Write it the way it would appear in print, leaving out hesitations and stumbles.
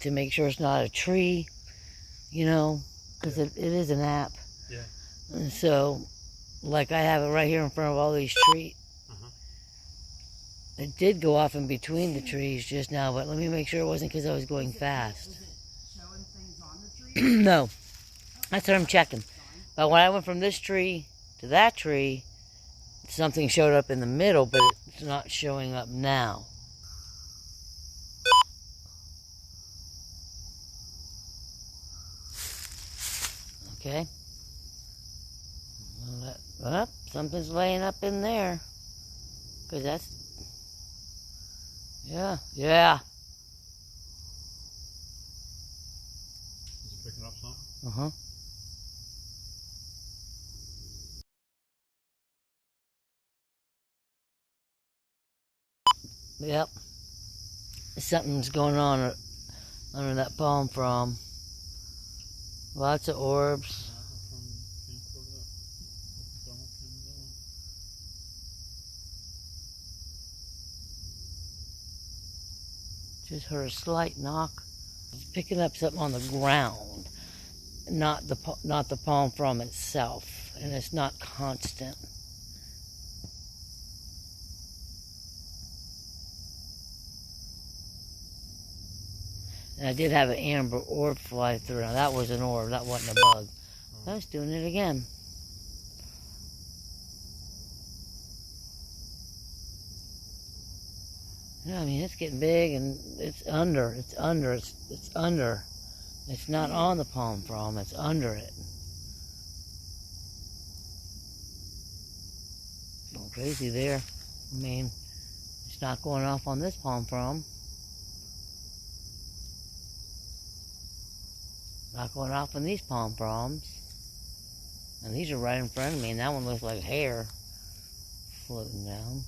to make sure it's not a tree, you know, because it is an app. Yeah. And so, like I have it right here in front of all these trees. It did go off in between the trees just now, but let me make sure it wasn't because I was going fast. Is it showing things on the tree? No, that's what I'm checking. But when I went from this tree to that tree, something showed up in the middle, but it's not showing up now. Okay. Well, something's laying up in there. Because that's... Yeah. Is it picking up something? Uh-huh. Yep. Something's going on under that palm frond. Lots of orbs. Just heard a slight knock. It's picking up something on the ground, not the palm frond itself, and it's not constant. And I did have an amber orb fly through. Now that was an orb, that wasn't a bug. I was doing it again. Yeah, I mean, it's getting big and it's under. It's under. It's not on the palm frond, it's under it. Going crazy there. I mean, it's not going off on this palm frond. Not going off on these palm fronds. And these are right in front of me, and that one looks like hair floating down.